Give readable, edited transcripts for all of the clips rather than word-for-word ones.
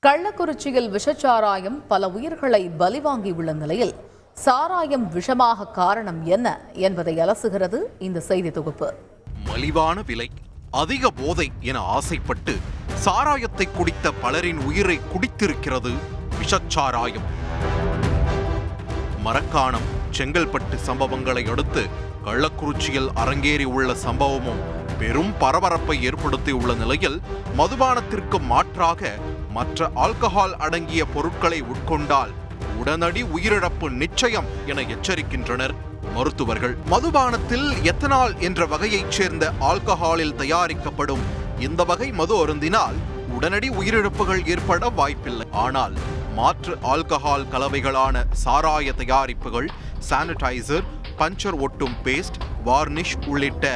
கள்ளக்குறிச்சியில் விஷச்சாராயம் பல உயிர்களை பலிவாங்கியுள்ள நிலையில் சாராயம் விஷமாக காரணம் என்ன என்பதை அலசுகிறது இந்த செய்தி தொகுப்பு. மலிவான விலை, அதிக போதை என ஆசைப்பட்டு சாராயத்தை குடித்த பலரின் உயிரை குடித்திருக்கிறது விஷச்சாராயம். மரக்காணம், செங்கல்பட்டு சம்பவங்களை அடுத்து கள்ளக்குறிச்சியில் அரங்கேறி உள்ள சம்பவமும் பெரும் பரபரப்பை ஏற்படுத்தியுள்ள நிலையில் மதுபானத்திற்கு மாற்றாக மற்ற ஆல்கஹால் அடங்கிய பொருட்களை உட்கொண்டால் உடனடி உயிரிழப்பு நிச்சயம் என எச்சரிக்கின்றனர் மருத்துவர்கள். மதுபானத்தில் எத்தனால் என்ற வகையைச் சேர்ந்த ஆல்கஹாலில் தயாரிக்கப்படும் இந்த வகை மது அருந்தினால் உடனடி உயிரிழப்புகள் ஏற்பட வாய்ப்பில்லை. ஆனால் மாற்று ஆல்கஹால் கலவைகளான சாராய தயாரிப்புகள், சானிடைசர், பஞ்சர் ஒட்டும் பேஸ்ட், வார்னிஷ் உள்ளிட்ட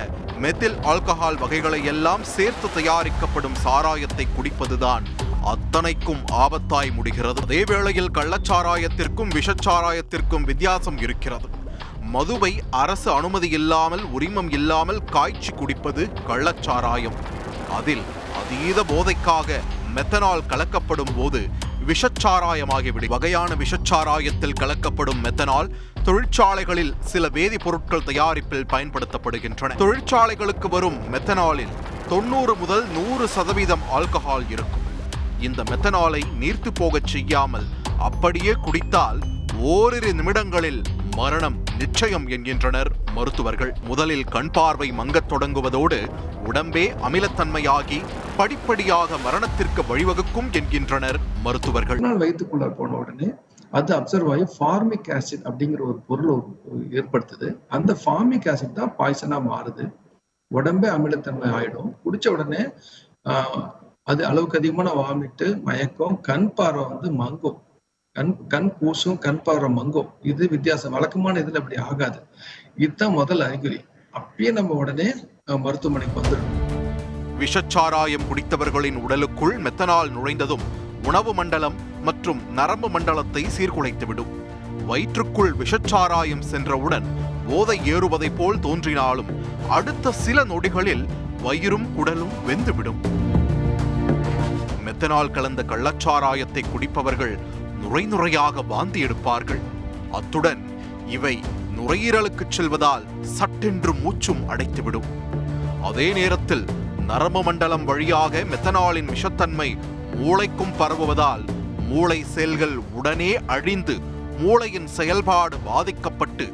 மெத்தில் ஆல்கஹால் வகைகளை எல்லாம் சேர்த்து தயாரிக்கப்படும் சாராயத்தை குடிப்பதுதான் அத்தனைக்கும் ஆபத்தாய் முடிகிறது. அதே வேளையில் கள்ளச்சாராயத்திற்கும் விஷச்சாராயத்திற்கும் வித்தியாசம் இருக்கிறது. மதுவை அரசு அனுமதி இல்லாமல், உரிமம் இல்லாமல் காய்ச்சி குடிப்பது கள்ளச்சாராயம். அதில் அதீத போதைக்காக மெத்தனால் கலக்கப்படும் போது விஷச்சாராயமாகிவிடும். வகையான விஷச்சாராயத்தில் கலக்கப்படும் மெத்தனால் தொழிற்சாலைகளில் சில வேதிப்பொருட்கள் தயாரிப்பில் பயன்படுத்தப்படுகின்றன. தொழிற்சாலைகளுக்கு வரும் மெத்தனாலில் 90 முதல் 100% ஆல்கஹால் இருக்கும். இந்த மெத்தனாலை நீர்த்து போகச் செய்யாமல் அப்படியே குடித்தால் ஓரிரு நிமிடங்களில் மரணம் நிச்சயம் என்கின்றனர் மருத்துவர்கள். முதலில் கண் பார்வை மங்கத் தொடங்குவதோடு உடம்பே அமிலத்தன்மையாகி படிப்படியாக மரணத்திற்கு வழிவகுக்கும் என்கின்றனர் மருத்துவர்கள். வயிற்றுக்குள்ள போன உடனே அது அப்சர்வ் ஆகி ஃபார்மிக் ஆசிட் அப்படிங்கிற ஒரு பொருள் ஏற்படுத்துது. அந்த ஃபார்மிக் ஆசிட் தான் பாய்சனா மாறுது. உடம்பே அமிலத்தன்மை ஆயிடும். குடிச்ச உடனே அது அளவுக்கு அதிகமான வாமிட்டு, மயக்கம், கண் பார்வை மங்கும், கண் பூசும், கண் பார்வை மங்கும். இது வித்தியாசம். வழக்கமான இதுல அப்படி ஆகாது. இதுதான் முதல் அறிகுறி. அப்பயே நம்ம உடனே மருத்துவமனைக்கு வந்துடும். விஷச்சாராயம் குடித்தவர்களின் உடலுக்குள் மெத்தனால் நுழைந்ததும் உணவு மண்டலம் மற்றும் நரம்பு மண்டலத்தை சீர்குலைத்துவிடும். வயிற்றுக்குள் விஷச்சாராயம் சென்றவுடன் போதை ஏறுவதை போல் தோன்றினாலும் அடுத்த சில நொடிகளில் வயிறும் குடலும் வெந்துவிடும். மெத்தனால் கலந்த கள்ளச்சாராயத்தை குடிப்பவர்கள் நுரையாக வாந்தி எடுப்பார்கள். அத்துடன் இவை நுரையீரலுக்கு செல்வதால் சட்டென்று மூச்சும் அடைத்துவிடும். அதே நேரத்தில் நரம்பு மண்டலம் வழியாக மெத்தனாலின் விஷத்தன்மை மூளைக்கும் பரவுவதால் மூளை செல்கள் உடனே அழிந்து மூளையின் செயல்பாடு பாதிக்கப்பட்டு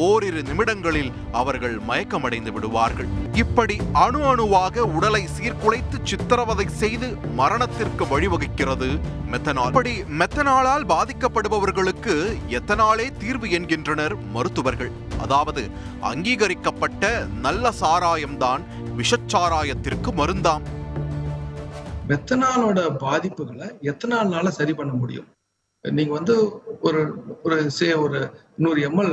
ஓரிரு நிமிடங்களில் அவர்கள் மயக்கமடைந்து விடுவார்கள். இப்படி அணு அணுவாக உடலை சீர்குலைத்து சித்திரவதை செய்து மரணத்திற்கு வழிவகுக்கிறது மெத்தனால். இப்படி மெத்தனாலால் பாதிக்கப்படுபவர்களுக்கு எத்தனாலே தீர்வு என்கின்றனர் மருத்துவர்கள். அதாவது அங்கீகரிக்கப்பட்ட நல்ல சாராயம்தான் விஷச்சாராயத்திற்கு மருந்தாம். மெத்தனாலோட பாதிப்புகளை எத்தனால்னால சரி பண்ண முடியும். நீங்க ஒரு 100 ml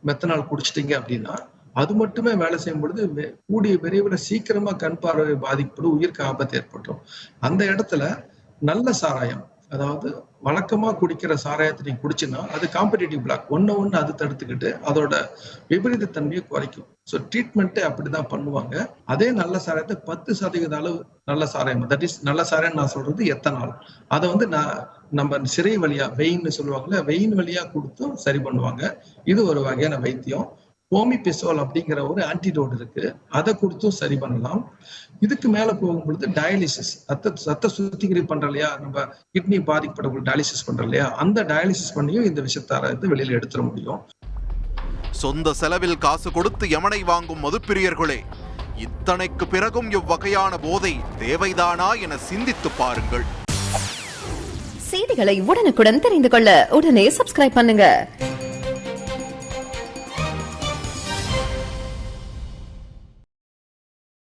மெத்தனால் குடிச்சிட்டீங்க அப்படின்னா அது மட்டுமே வேலை செய்யும் பொழுது கூடிய விரைவில் சீக்கிரமா கண் பார்வை பாதிக்கப்படும், உயிருக்கு ஆபத்து ஏற்பட்டுரும். அந்த இடத்துல நல்ல சாராயம், அதாவது வழக்கமா குடிக்கிற சாராயத்தை நீங்க குடிச்சுன்னா அது காம்படிட்டிவ் பிளாக் ஒன்னு அது தடுத்துக்கிட்டு அதோட விபரீத தன்மையை குறைக்கும். ஸோ ட்ரீட்மெண்ட்டே அப்படிதான் பண்ணுவாங்க. அதே நல்ல சாராயத்தை 10% அளவு நல்ல சாராயம், தட் இஸ் நல்ல சாராயம் நான் சொல்றது எத்தனால், அதை நம்ம சிறை வழியா வெயின்னு சொல்லுவாங்கல்ல, வெயின் வழியா கொடுத்தும் சரி பண்ணுவாங்க. இது ஒரு வகையான வைத்தியம். ஓமிபிசோல் அப்படிங்கிற ஒரு ஆன்டிடோட் இருக்கு, அதை கொடுத்தும் சரி பண்ணலாம். இதுக்கு மேல போகும் பொழுது டயாலிசிஸ், ரத்த சுத்திகரிப்பு பண்ற இல்லையா, நம்ம கிட்னி பாதிக்கப்பட்ட டயாலிசிஸ் பண்ற இல்லையா, அந்த டயாலிசிஸ் பண்ணியும் இந்த விஷத்தாரத்தை வெளியில எடுத்துட முடியும். சொந்த செலவில் காசு கொடுத்து யமனை வாங்கும் மதுப்பிரியர்களே, இத்தனைக்கு பிறகும் இவ்வகையான போதை தேவைதானா என சிந்தித்து பாருங்கள். செய்திகளை உடனுக்குடன் தெரிந்து கொள்ள உடனே சப்ஸ்கிரைப் பண்ணுங்க.